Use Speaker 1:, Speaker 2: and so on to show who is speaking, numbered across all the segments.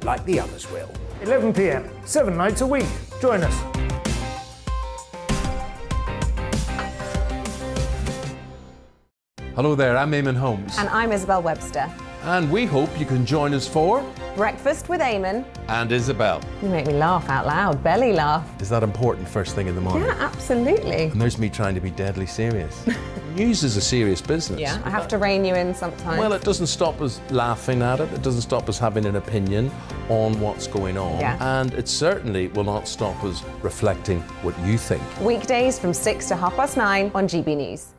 Speaker 1: like the others will.
Speaker 2: 11 p.m, 7 nights a week. Join us.
Speaker 3: Hello there, I'm Eamon Holmes.
Speaker 4: And I'm Isabel Webster.
Speaker 3: And we hope you can join us for
Speaker 4: Breakfast with Eamon.
Speaker 3: And Isabel.
Speaker 4: You make me laugh out loud, belly laugh.
Speaker 3: Is that important first thing in the morning?
Speaker 4: Yeah, absolutely.
Speaker 3: And there's me trying to be deadly serious. News is a serious business.
Speaker 4: Yeah, I have to rein you in sometimes.
Speaker 3: Well, it doesn't stop us laughing at it. It doesn't stop us having an opinion on what's going on.
Speaker 4: Yeah.
Speaker 3: And it certainly will not stop us reflecting what you think.
Speaker 4: Weekdays from 6 to 9:30 on GB News.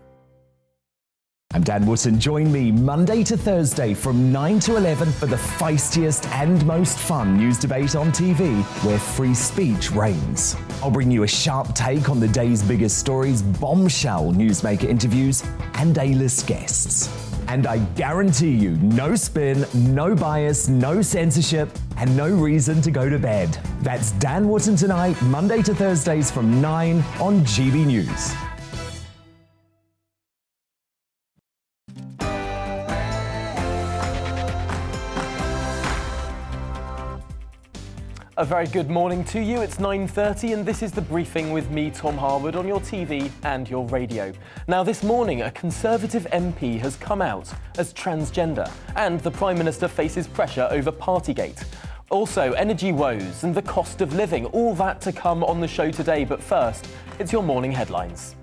Speaker 5: I'm Dan Wootton. Join me Monday to Thursday from 9 to 11 for the feistiest and most fun news debate on TV, where free speech reigns. I'll bring you a sharp take on the day's biggest stories, bombshell newsmaker interviews, and A-list guests. And I guarantee you, no spin, no bias, no censorship, and no reason to go to bed. That's Dan Wootton tonight, Monday to Thursdays from 9 on GB News.
Speaker 6: A very good morning to you. It's 9:30 and this is the briefing with me, Tom Harwood, on your TV and your radio. Now this morning, a Conservative MP has come out as transgender and the Prime Minister faces pressure over partygate. Also, energy woes and the cost of living, all that to come on the show today. But first, it's your morning headlines.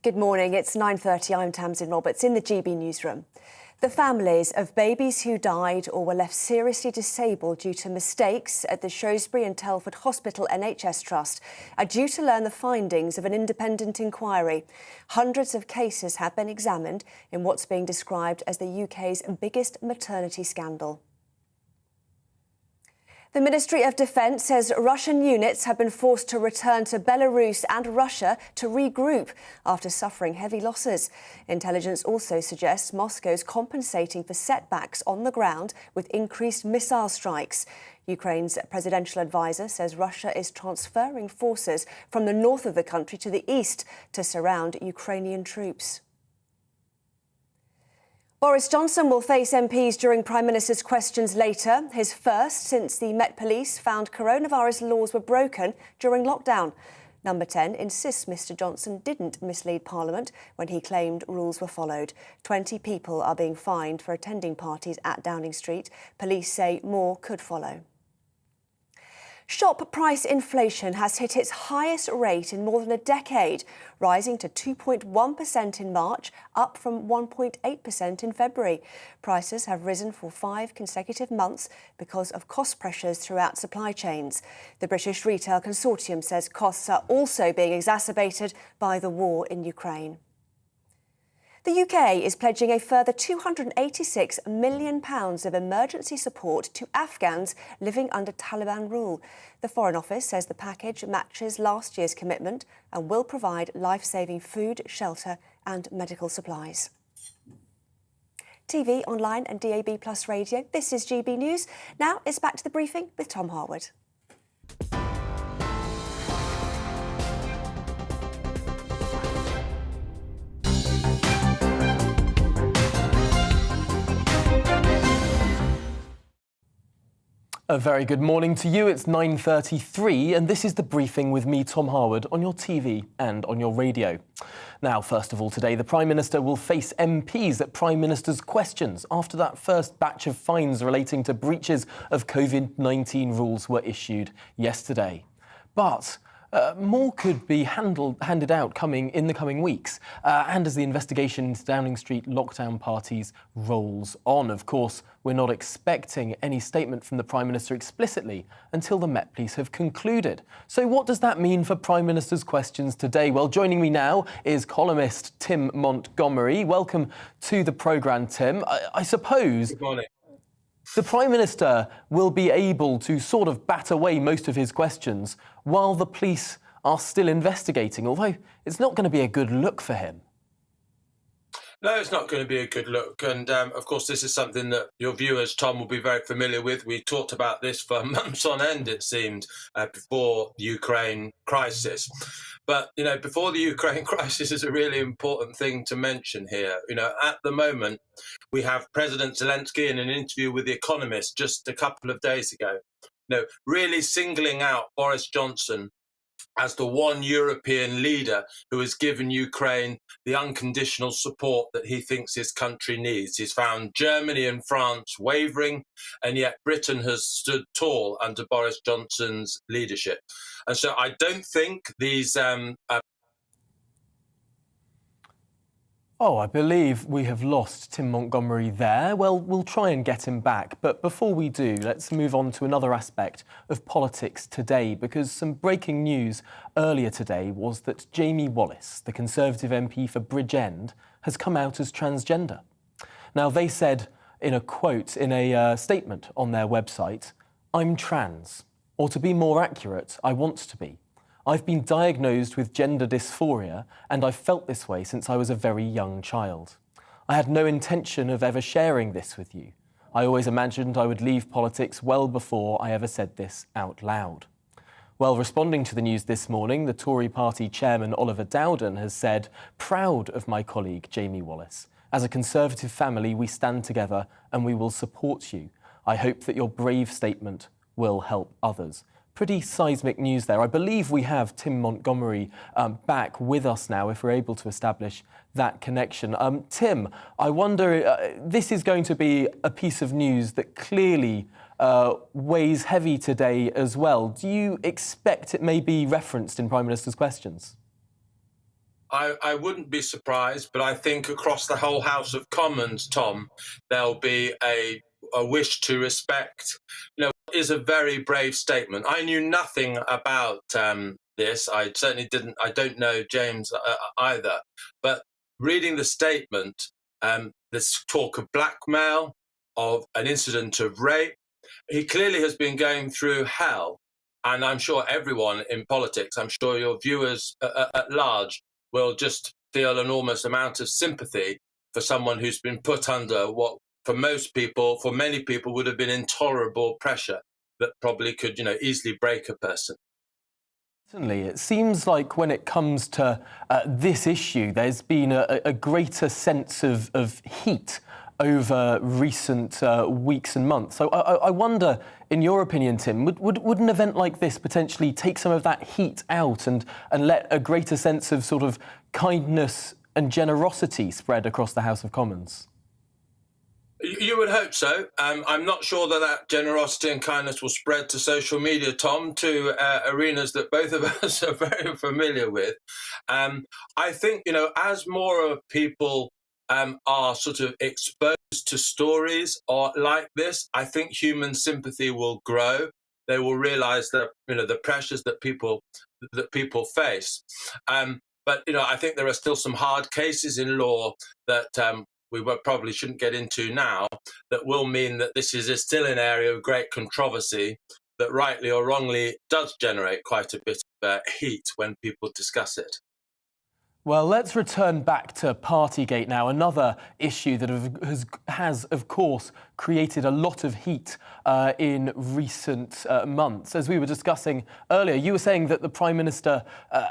Speaker 7: Good morning, it's 9:30, I'm Tamsin Roberts in the GB newsroom. The families of babies who died or were left seriously disabled due to mistakes at the Shrewsbury and Telford Hospital NHS Trust are due to learn the findings of an independent inquiry. Hundreds of cases have been examined in what's being described as the UK's biggest maternity scandal. The Ministry of Defence says Russian units have been forced to return to Belarus and Russia to regroup after suffering heavy losses. Intelligence also suggests Moscow's compensating for setbacks on the ground with increased missile strikes. Ukraine's presidential advisor says Russia is transferring forces from the north of the country to the east to surround Ukrainian troops. Boris Johnson will face MPs during Prime Minister's questions later, his first since the Met Police found coronavirus laws were broken during lockdown. Number 10 insists Mr Johnson didn't mislead Parliament when he claimed rules were followed. 20 people are being fined for attending parties at Downing Street. Police say more could follow. Shop price inflation has hit its highest rate in more than a decade, rising to 2.1% in March, up from 1.8% in February. Prices have risen for 5 consecutive months because of cost pressures throughout supply chains. The British Retail Consortium says costs are also being exacerbated by the war in Ukraine. The UK is pledging a further £286 million of emergency support to Afghans living under Taliban rule. The Foreign Office says the package matches last year's commitment and will provide life-saving food, shelter and medical supplies. TV, online and DAB+ radio, this is GB News. Now it's back to the briefing with Tom Harwood.
Speaker 6: A very good morning to you. It's 9:33 and this is the briefing with me, Tom Harwood, on your TV and on your radio. Now, first of all, today, the Prime Minister will face MPs at Prime Minister's questions after that first batch of fines relating to breaches of COVID-19 rules were issued yesterday. But more could be handed out in the coming weeks, and as the investigation into Downing Street lockdown parties rolls on. Of course, we're not expecting any statement from the Prime Minister explicitly until the Met Police have concluded. So what does that mean for Prime Minister's questions today? Well, joining me now is columnist Tim Montgomery. Welcome to the programme, Tim. I suppose...
Speaker 8: Good morning.
Speaker 6: The Prime Minister will be able to sort of bat away most of his questions while the police are still investigating, although it's not going to be a good look for him.
Speaker 1: No, it's not going to be a good look. And of course, this is something that your viewers, Tom, will be very familiar with. We talked about this for months on end, it seemed, before the Ukraine crisis. But, before the Ukraine crisis is a really important thing to mention here. At the moment, we have President Zelensky in an interview with The Economist just a couple of days ago, really singling out Boris Johnson as the one European leader who has given Ukraine the unconditional support that he thinks his country needs. He's found Germany and France wavering, and yet Britain has stood tall under Boris Johnson's leadership. And so I don't think these
Speaker 6: Oh, I believe we have lost Tim Montgomery there. Well, we'll try and get him back. But before we do, let's move on to another aspect of politics today, because some breaking news earlier today was that Jamie Wallis, the Conservative MP for Bridgend, has come out as transgender. Now, they said in a quote, in a statement on their website, "I'm trans, or to be more accurate, I want to be. I've been diagnosed with gender dysphoria, and I've felt this way since I was a very young child. I had no intention of ever sharing this with you. I always imagined I would leave politics well before I ever said this out loud." Well, responding to the news this morning, the Tory party chairman Oliver Dowden has said, "Proud of my colleague Jamie Wallis. As a Conservative family, we stand together and we will support you. I hope that your brave statement will help others." Pretty seismic news there. I believe we have Tim Montgomery back with us now, if we're able to establish that connection. Tim, I wonder, this is going to be a piece of news that clearly weighs heavy today as well. Do you expect it may be referenced in Prime Minister's questions?
Speaker 1: I wouldn't be surprised, but I think across the whole House of Commons, Tom, there'll be a wish to respect, is a very brave statement. I knew nothing about this. I certainly didn't. I don't know James either. But reading the statement, this talk of blackmail, of an incident of rape, he clearly has been going through hell. And I'm sure everyone in politics, I'm sure your viewers at large will just feel an enormous amount of sympathy for someone who's been put under what, for many people, would have been intolerable pressure that probably could, easily break a person.
Speaker 6: Certainly. It seems like when it comes to this issue, there's been a greater sense of heat over recent weeks and months. So I wonder, in your opinion, Tim, would an event like this potentially take some of that heat out and let a greater sense of sort of kindness and generosity spread across the House of Commons?
Speaker 1: You would hope so. I'm not sure that generosity and kindness will spread to social media, Tom, to arenas that both of us are very familiar with. I think, as more people are sort of exposed to stories like this, I think human sympathy will grow. They will realise that, the pressures that people face. But, I think there are still some hard cases in law that we probably shouldn't get into now, that will mean that this is still an area of great controversy that, rightly or wrongly, does generate quite a bit of heat when people discuss it.
Speaker 6: Well, let's return back to partygate now, another issue that has, of course, created a lot of heat in recent months. As we were discussing earlier, you were saying that the Prime Minister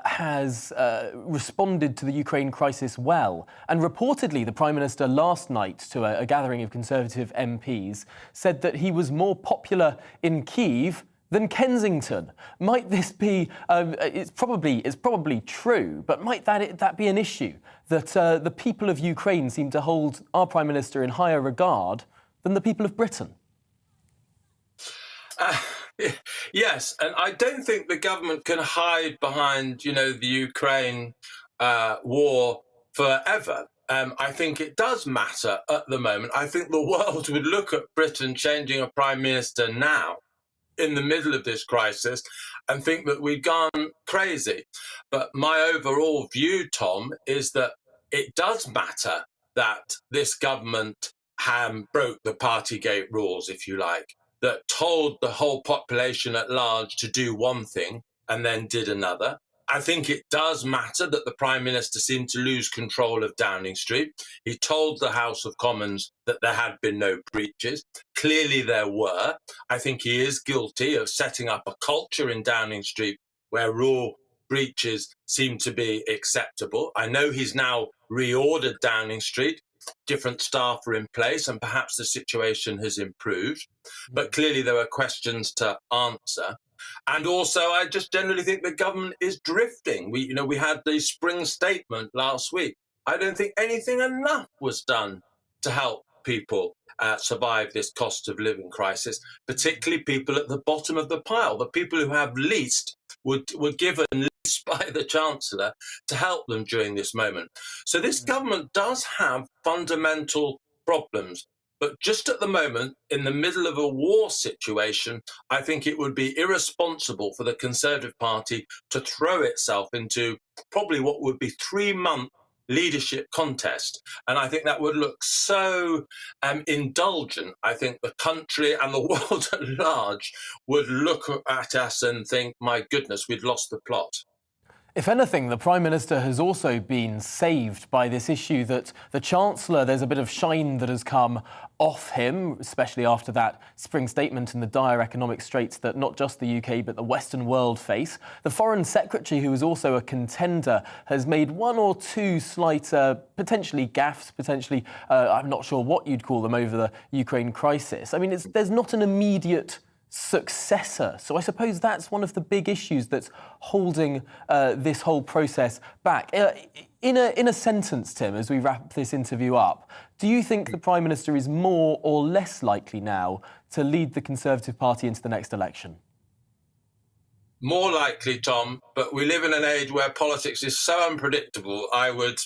Speaker 6: has responded to the Ukraine crisis well. And reportedly, the Prime Minister last night, to a gathering of Conservative MPs, said that he was more popular in Kyiv than Kensington. Might this be? It's probably true, but might that be an issue that the people of Ukraine seem to hold our Prime Minister in higher regard than the people of Britain?
Speaker 1: Yes, and I don't think the government can hide behind, the Ukraine war forever. I think it does matter at the moment. I think the world would look at Britain changing a Prime Minister now, in the middle of this crisis, and think that we've gone crazy. But my overall view, Tom, is that it does matter that this government broke the partygate rules, if you like, that told the whole population at large to do one thing and then did another. I think it does matter that the Prime Minister seemed to lose control of Downing Street. He told the House of Commons that there had been no breaches. Clearly there were. I think he is guilty of setting up a culture in Downing Street where raw breaches seem to be acceptable. I know he's now reordered Downing Street. Different staff are in place and perhaps the situation has improved. But clearly there are questions to answer. And also, I just generally think the government is drifting. We had the spring statement last week. I don't think anything enough was done to help people survive this cost of living crisis, particularly people at the bottom of the pile. The people who have least were given least by the Chancellor to help them during this moment. So this government does have fundamental problems. But just at the moment, in the middle of a war situation, I think it would be irresponsible for the Conservative Party to throw itself into probably what would be 3-month leadership contest. And I think that would look so indulgent. I think the country and the world at large would look at us and think, my goodness, we'd lost the plot.
Speaker 6: If anything, the Prime Minister has also been saved by this issue that the Chancellor, there's a bit of shine that has come off him, especially after that spring statement and the dire economic straits that not just the UK but the Western world face. The Foreign Secretary, who is also a contender, has made one or two slight, potentially gaffes, potentially, I'm not sure what you'd call them, over the Ukraine crisis. I mean, there's not an immediate successor. So I suppose that's one of the big issues that's holding this whole process back. In a sentence, Tim, as we wrap this interview up, do you think the Prime Minister is more or less likely now to lead the Conservative Party into the next election?
Speaker 1: More likely, Tom, but we live in an age where politics is so unpredictable, I would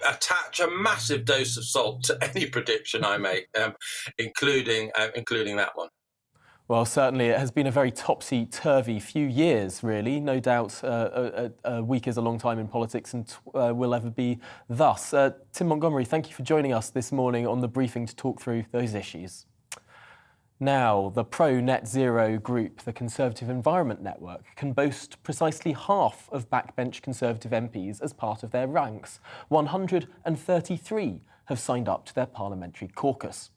Speaker 1: attach a massive dose of salt to any prediction I make, including that one.
Speaker 6: Well, certainly it has been a very topsy-turvy few years, really. No doubt a week is a long time in politics and will ever be thus. Tim Montgomery, thank you for joining us this morning on The Briefing to talk through those issues. Now, the pro-net zero group, the Conservative Environment Network, can boast precisely half of backbench Conservative MPs as part of their ranks. 133 have signed up to their parliamentary caucus.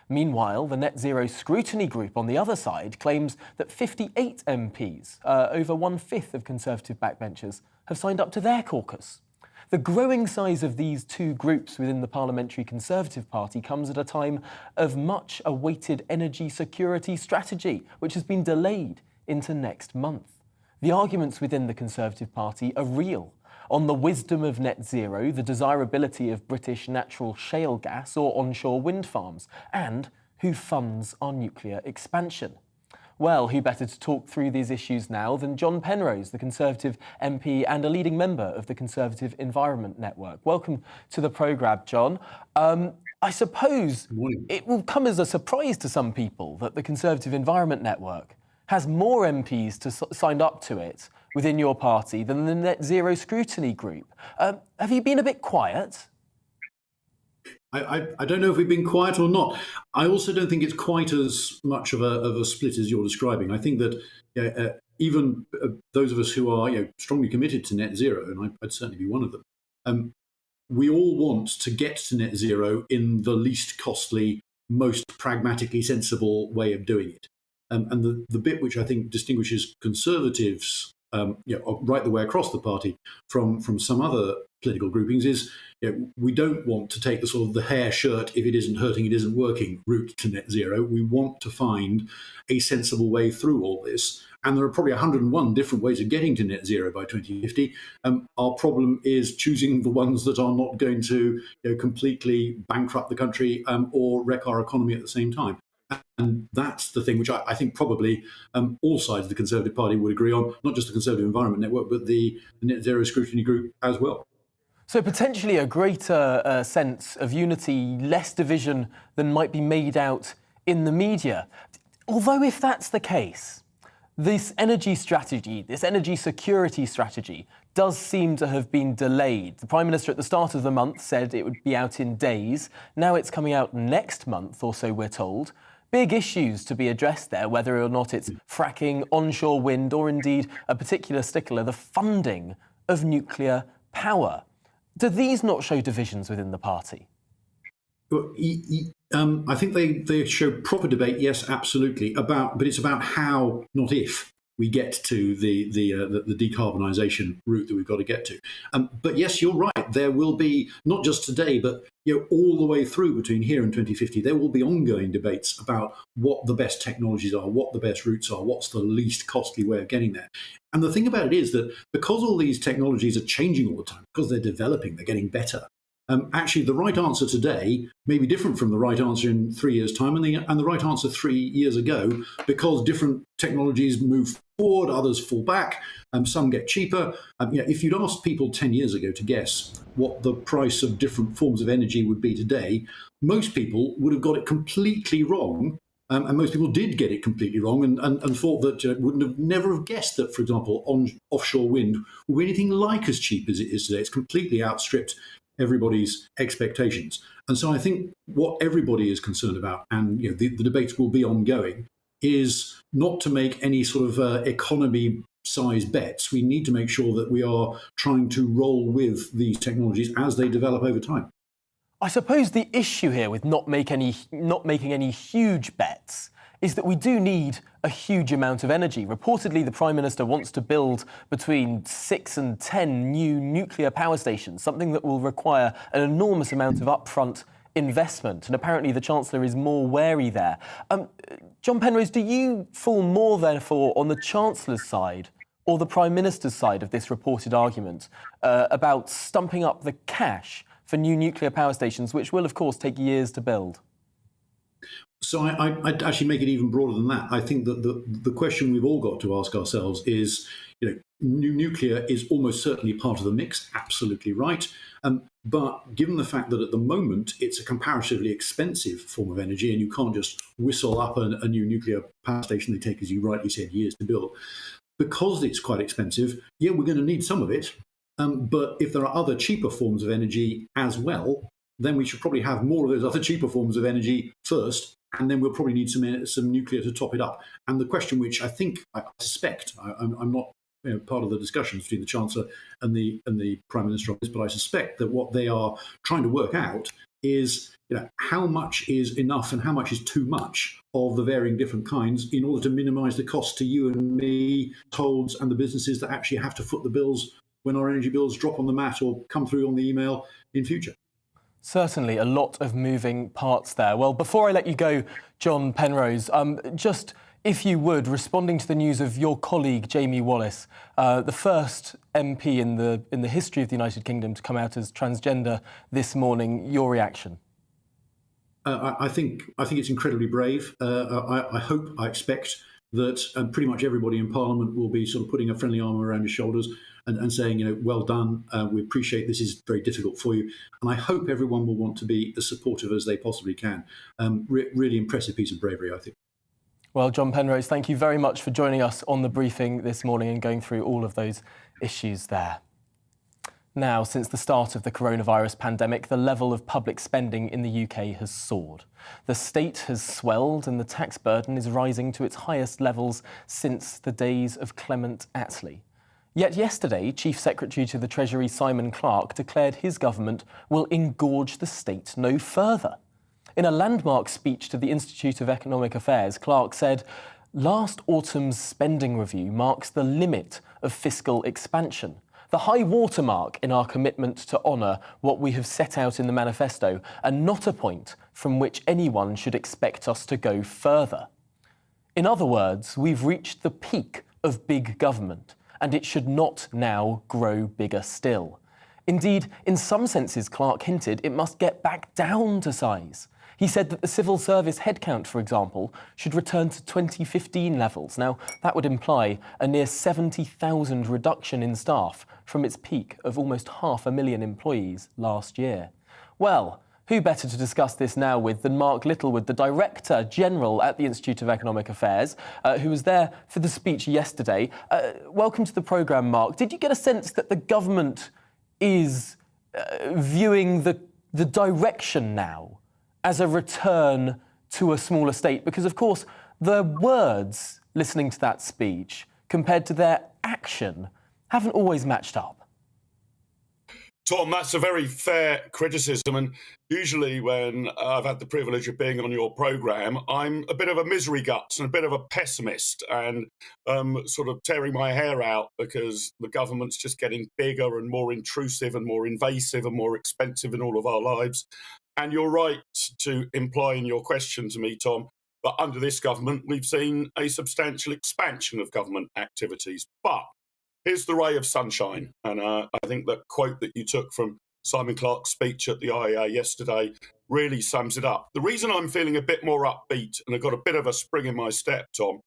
Speaker 6: Meanwhile, the Net Zero Scrutiny Group on the other side claims that 58 MPs, over 1/5 of Conservative backbenchers, have signed up to their caucus. The growing size of these two groups within the Parliamentary Conservative Party comes at a time of much awaited energy security strategy, which has been delayed into next month. The arguments within the Conservative Party are real on the wisdom of net zero, the desirability of British natural shale gas or onshore wind farms, and who funds our nuclear expansion. Well, who better to talk through these issues now than John Penrose, the Conservative MP and a leading member of the Conservative Environment Network. Welcome to the programme, John. I suppose it will come as a surprise to some people that the Conservative Environment Network has more MPs signed up to it within your party than the Net Zero Scrutiny Group. Have you been a bit quiet?
Speaker 8: I don't know if we've been quiet or not. I also don't think it's quite as much of a split as you're describing. I think that even those of us who are strongly committed to net zero, and I'd certainly be one of them, we all want to get to net zero in the least costly, most pragmatically sensible way of doing it. And the bit which I think distinguishes Conservatives right the way across the party from some other political groupings is we don't want to take the sort of the hair shirt, if it isn't hurting, it isn't working route to net zero. We want to find a sensible way through all this. And there are probably 101 different ways of getting to net zero by 2050. Our problem is choosing the ones that are not going to completely bankrupt the country or wreck our economy at the same time. And that's the thing which I think probably all sides of the Conservative Party would agree on, not just the Conservative Environment Network, but the Net Zero Scrutiny Group as well.
Speaker 6: So potentially a greater sense of unity, less division than might be made out in the media. Although if that's the case, this energy strategy, this energy security strategy, does seem to have been delayed. The Prime Minister at the start of the month said it would be out in days. Now it's coming out next month, or so we're told. big issues to be addressed there, whether or not it's fracking, onshore wind, or indeed a particular stickler, the funding of nuclear power. Do these not show divisions within the party?
Speaker 8: Well, I think they show proper debate, yes, absolutely, but it's about how, not if, we get to the decarbonisation route that we've got to get to. But yes, you're right. There will be, not just today, but all the way through between here and 2050, there will be ongoing debates about what the best technologies are, what the best routes are, what's the least costly way of getting there. And the thing about it is that because all these technologies are changing all the time, because they're developing, they're getting better, actually, the right answer today may be different from the right answer in 3 years' time and the right answer 3 years ago, because different technologies move forward, others fall back, some get cheaper. If you'd asked people 10 years ago to guess what the price of different forms of energy would be today, most people would have got it completely wrong. And most people did get it completely wrong and thought that wouldn't have never have guessed that, for example, offshore wind would be anything like as cheap as it is today. It's completely outstripped everybody's expectations. And so I think what everybody is concerned about, and the debates will be ongoing, is not to make any sort of economy-size bets. We need to make sure that we are trying to roll with these technologies as they develop over time.
Speaker 6: I suppose the issue here with not making any huge bets is that we do need a huge amount of energy. Reportedly, the Prime Minister wants to build between 6 and 10 new nuclear power stations, something that will require an enormous amount of upfront investment. And apparently the Chancellor is more wary there. John Penrose, do you fall more, therefore, on the Chancellor's side or the Prime Minister's side of this reported argument about stumping up the cash for new nuclear power stations, which will, of course, take years to build?
Speaker 8: So I'd actually make it even broader than that. I think that the question we've all got to ask ourselves is, new nuclear is almost certainly part of the mix, absolutely right. But given the fact that at the moment it's a comparatively expensive form of energy and you can't just whistle up a new nuclear power station, they take, as you rightly said, years to build. Because it's quite expensive, we're going to need some of it. But if there are other cheaper forms of energy as well, then we should probably have more of those other cheaper forms of energy first, and then we'll probably need some nuclear to top it up. And the question, which I suspect, I'm not part of the discussions between the Chancellor and the Prime Minister on this, but I suspect that what they are trying to work out is how much is enough and how much is too much of the varying different kinds in order to minimise the cost to you and me, tolls, and the businesses that actually have to foot the bills when our energy bills drop on the mat or come through on the email in future.
Speaker 6: Certainly a lot of moving parts there. Well, before I let you go, John Penrose, just, if you would, responding to the news of your colleague, Jamie Wallis, the first MP in the history of the United Kingdom to come out as transgender this morning, your reaction?
Speaker 8: I think it's incredibly brave. I hope, I expect that pretty much everybody in Parliament will be sort of putting a friendly arm around your shoulders and saying, well done, we appreciate this is very difficult for you. And I hope everyone will want to be as supportive as they possibly can. Really impressive piece of bravery, I think.
Speaker 6: Well, John Penrose, thank you very much for joining us on the briefing this morning and going through all of those issues there. Now, since the start of the coronavirus pandemic, the level of public spending in the UK has soared. The state has swelled and the tax burden is rising to its highest levels since the days of Clement Attlee. Yet yesterday, Chief Secretary to the Treasury Simon Clarke declared his government will engorge the state no further. In a landmark speech to the Institute of Economic Affairs, Clarke said, "Last autumn's spending review marks the limit of fiscal expansion, the high watermark in our commitment to honour what we have set out in the manifesto, and not a point from which anyone should expect us to go further." In other words, we've reached the peak of big government, and it should not now grow bigger still. Indeed, in some senses, Clarke hinted it must get back down to size. He said that the civil service headcount, for example, should return to 2015 levels. Now, that would imply a near 70,000 reduction in staff from its peak of almost 500,000 employees last year. Well, who better to discuss this now with than Mark Littlewood, the Director General at the Institute of Economic Affairs, who was there for the speech yesterday. Welcome to the programme, Mark. Did you get a sense that the government is viewing the direction now as a return to a smaller state? Because, of course, the words listening to that speech compared to their action haven't always matched up.
Speaker 9: Tom, that's a very fair criticism. And usually when I've had the privilege of being on your programme, I'm a bit of a misery guts and a bit of a pessimist and sort of tearing my hair out because the government's just getting bigger and more intrusive and more invasive and more expensive in all of our lives. And you're right to imply in your question to me, Tom, that under this government, we've seen a substantial expansion of government activities. But here's the ray of sunshine. And I think that quote that you took from Simon Clarke's speech at the IEA yesterday really sums it up. The reason I'm feeling a bit more upbeat and I've got a bit of a spring in my step, Tom,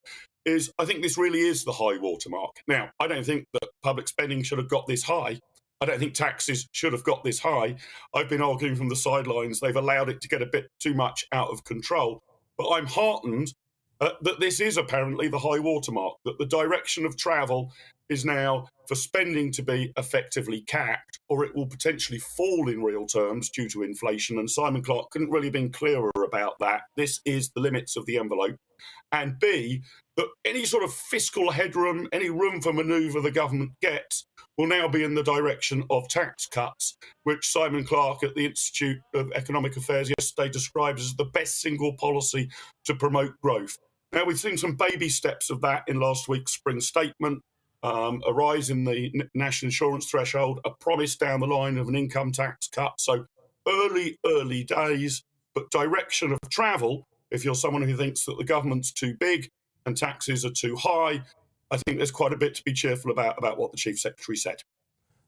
Speaker 9: is I think this really is the high watermark. Now, I don't think that public spending should have got this high. I don't think taxes should have got this high. I've been arguing from the sidelines they've allowed it to get a bit too much out of control. But I'm heartened that this is apparently the high watermark, that the direction of travel is now for spending to be effectively capped, or it will potentially fall in real terms due to inflation. And Simon Clarke couldn't really have been clearer about that. This is the limits of the envelope. And B, that any sort of fiscal headroom, any room for manoeuvre the government gets will now be in the direction of tax cuts, which Simon Clarke at the Institute of Economic Affairs yesterday described as the best single policy to promote growth. Now, we've seen some baby steps of that in last week's spring statement. A rise in the national insurance threshold, a promise down the line of an income tax cut. So early days, but direction of travel, if you're someone who thinks that the government's too big and taxes are too high, I think there's quite a bit to be cheerful about what the Chief Secretary said.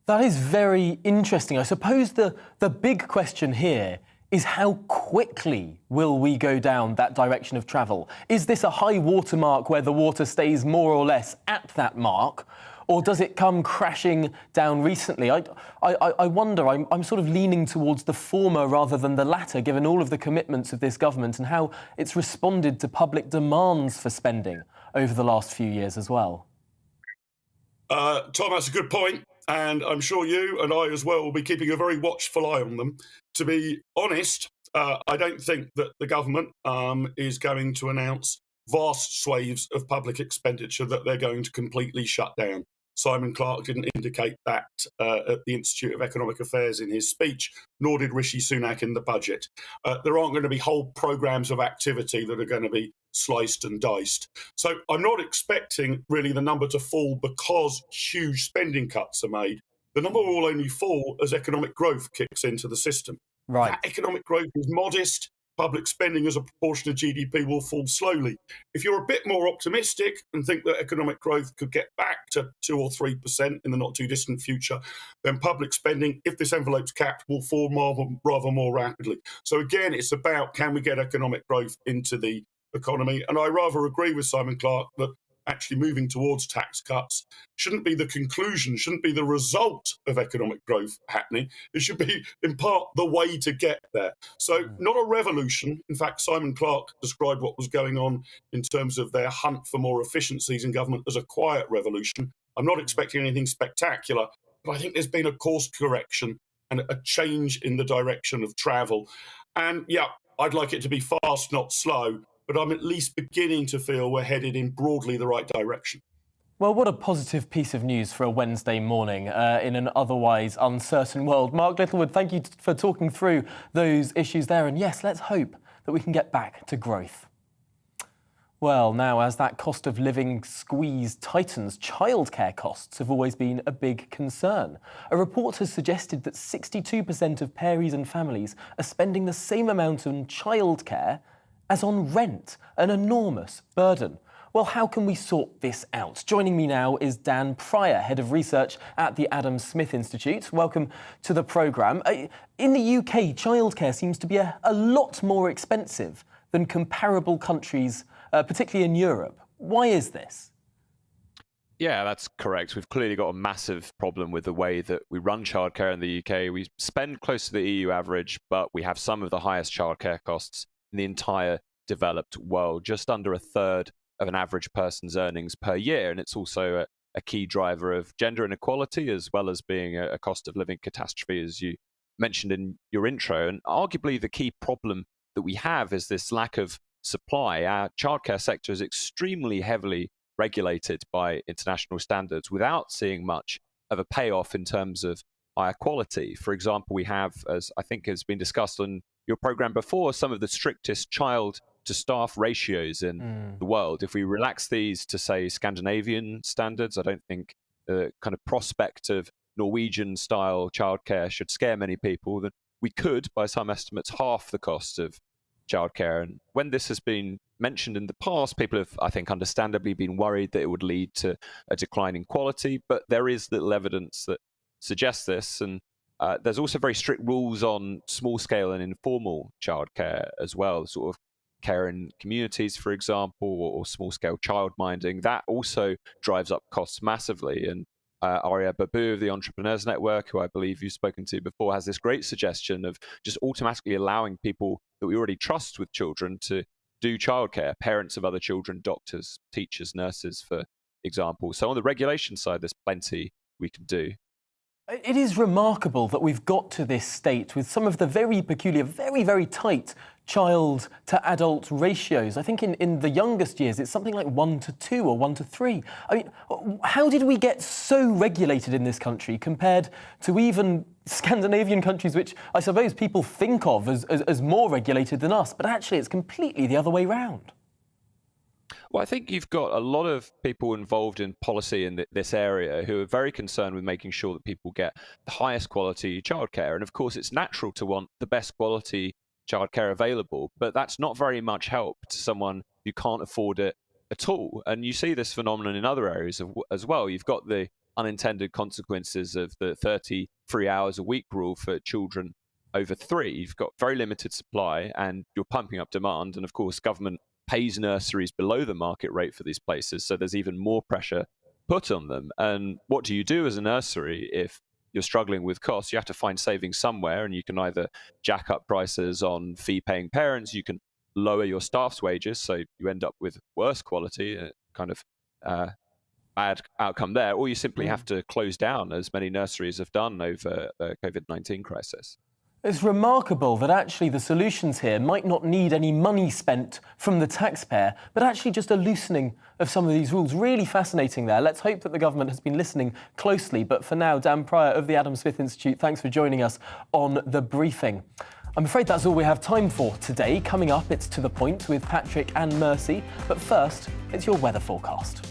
Speaker 6: That is very interesting. I suppose the big question here is how quickly will we go down that direction of travel? Is this a high water mark where the water stays more or less at that mark, or does it come crashing down recently? I wonder, I'm sort of leaning towards the former rather than the latter, given all of the commitments of this government and how it's responded to public demands for spending over the last few years as well.
Speaker 9: Tom, that's a good point. And I'm sure you and I as well will be keeping a very watchful eye on them. To be honest, I don't think that the government is going to announce vast swathes of public expenditure that they're going to completely shut down. Simon Clarke didn't indicate that at the Institute of Economic Affairs in his speech, nor did Rishi Sunak in the budget. There aren't going to be whole programmes of activity that are going to be sliced and diced. So I'm not expecting really the number to fall because huge spending cuts are made. The number will only fall as economic growth kicks into the system.
Speaker 6: Right.
Speaker 9: That economic growth is modest. Public spending as a proportion of GDP will fall slowly. If you're a bit more optimistic and think that economic growth could get back to 2 or 3% in the not too distant future, then public spending, if this envelope's capped, will fall rather more rapidly. So again, it's about can we get economic growth into the economy? And I rather agree with Simon Clarke that actually moving towards tax cuts shouldn't be the conclusion, shouldn't be the result of economic growth happening. It should be, in part, the way to get there. So not a revolution. In fact, Simon Clarke described what was going on in terms of their hunt for more efficiencies in government as a quiet revolution. I'm not expecting anything spectacular, but I think there's been a course correction and a change in the direction of travel. And yeah, I'd like it to be fast, not slow, but I'm at least beginning to feel we're headed in broadly the right direction.
Speaker 6: Well, what a positive piece of news for a Wednesday morning in an otherwise uncertain world. Mark Littlewood, thank you for talking through those issues there. And yes, let's hope that we can get back to growth. Well, now, as that cost of living squeeze tightens, childcare costs have always been a big concern. A report has suggested that 62% of parees and families are spending the same amount on childcare as on rent, an enormous burden. Well, how can we sort this out? Joining me now is Dan Pryor, Head of Research at the Adam Smith Institute. Welcome to the programme. In the UK, childcare seems to be a lot more expensive than comparable countries, particularly in Europe. Why is this?
Speaker 10: Yeah, that's correct. We've clearly got a massive problem with the way that we run childcare in the UK. We spend close to the EU average, but we have some of the highest childcare costs in the entire developed world, just under a third of an average person's earnings per year. And it's also a key driver of gender inequality, as well as being a cost of living catastrophe, as you mentioned in your intro. And arguably the key problem that we have is this lack of supply. Our childcare sector is extremely heavily regulated by international standards without seeing much of a payoff in terms of higher quality. For example, we have, as I think has been discussed on your program before, some of the strictest child to staff ratios in the world. If we relax these to, say, Scandinavian standards, I don't think the kind of prospect of Norwegian-style childcare should scare many people. That we could, by some estimates, half the cost of childcare. And when this has been mentioned in the past, people have, I think, understandably been worried that it would lead to a decline in quality, but there is little evidence that suggests this. And there's also very strict rules on small-scale and informal childcare as well, sort of care in communities, for example, or small-scale childminding. That also drives up costs massively. And Arya Babu of the Entrepreneurs Network, who I believe you've spoken to before, has this great suggestion of just automatically allowing people that we already trust with children to do childcare, parents of other children, doctors, teachers, nurses, for example. So on the regulation side, there's plenty we can do.
Speaker 6: It is remarkable that we've got to this state with some of the very peculiar, very, very tight child to adult ratios. I think in the youngest years, it's something like 1:2 or 1:3. I mean, how did we get so regulated in this country compared to even Scandinavian countries, which I suppose people think of as more regulated than us, but actually it's completely the other way round?
Speaker 10: Well, I think you've got a lot of people involved in policy in this area who are very concerned with making sure that people get the highest quality childcare. And of course, it's natural to want the best quality childcare available, but that's not very much help to someone who can't afford it at all. And you see this phenomenon in other areas as well. You've got the unintended consequences of the 33 hours a week rule for children over 3. You've got very limited supply and you're pumping up demand. And of course, government pays nurseries below the market rate for these places, so there's even more pressure put on them. And what do you do as a nursery if you're struggling with costs? You have to find savings somewhere, and you can either jack up prices on fee-paying parents, you can lower your staff's wages, so you end up with worse quality, kind of bad outcome there, or you simply have to close down, as many nurseries have done over the COVID-19 crisis.
Speaker 6: It's remarkable that actually the solutions here might not need any money spent from the taxpayer, but actually just a loosening of some of these rules. Really fascinating there. Let's hope that the government has been listening closely. But for now, Dan Pryor of the Adam Smith Institute, thanks for joining us on The Briefing. I'm afraid that's all we have time for today. Coming up, it's To The Point with Patrick and Mercy. But first, it's your weather forecast.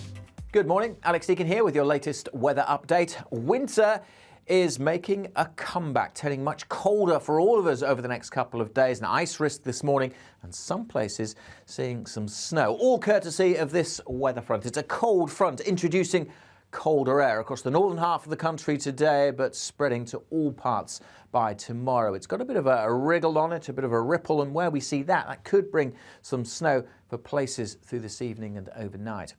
Speaker 11: Good morning. Alex Deakin here with your latest weather update. Winter is making a comeback, turning much colder for all of us over the next couple of days. An ice risk this morning and some places seeing some snow, all courtesy of this weather front. It's a cold front introducing colder air across the northern half of the country today, but spreading to all parts by tomorrow. It's got a bit of a wriggle on it, a bit of a ripple, and where we see that could bring some snow for places through this evening and overnight.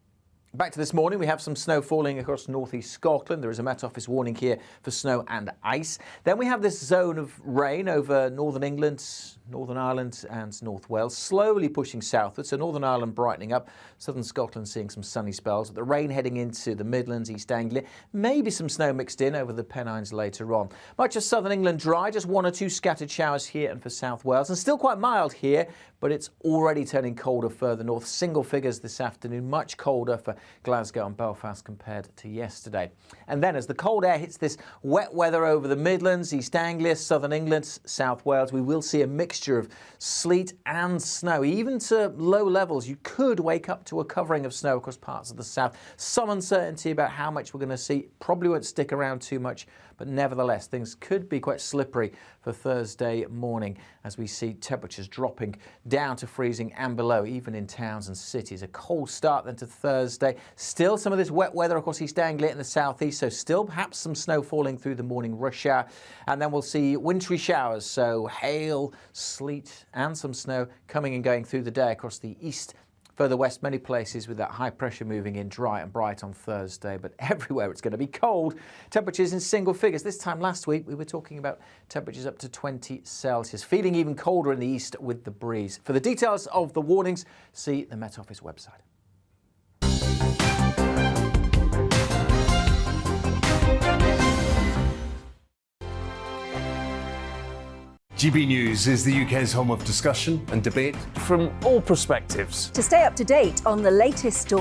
Speaker 11: Back to this morning, we have some snow falling across northeast Scotland. There is a Met Office warning here for snow and ice. Then we have this zone of rain over northern England, Northern Ireland and North Wales, slowly pushing southwards. So Northern Ireland brightening up, southern Scotland seeing some sunny spells. The rain heading into the Midlands, East Anglia, maybe some snow mixed in over the Pennines later on. Much of southern England dry, just 1 or 2 scattered showers here and for South Wales, and still quite mild here, but it's already turning colder further north. Single figures this afternoon, much colder for Glasgow and Belfast compared to yesterday. And then as the cold air hits this wet weather over the Midlands, East Anglia, southern England, South Wales, we will see a mixture of sleet and snow. Even to low levels, you could wake up to a covering of snow across parts of the south. Some uncertainty about how much we're going to see. Probably won't stick around too much, but nevertheless, things could be quite slippery for Thursday morning as we see temperatures dropping down to freezing and below, even in towns and cities. A cold start then to Thursday. Still some of this wet weather across East Anglia and the southeast, so still perhaps some snow falling through the morning rush hour. And then we'll see wintry showers, so hail, sleet and some snow coming and going through the day across the east. Further west, many places with that high pressure moving in dry and bright on Thursday, but everywhere it's going to be cold. Temperatures in single figures. This time last week, we were talking about temperatures up to 20 Celsius, feeling even colder in the east with the breeze. For the details of the warnings, see the Met Office website.
Speaker 12: GB News is the UK's home of discussion and debate
Speaker 2: from all perspectives.
Speaker 13: To stay up to date on the latest stories,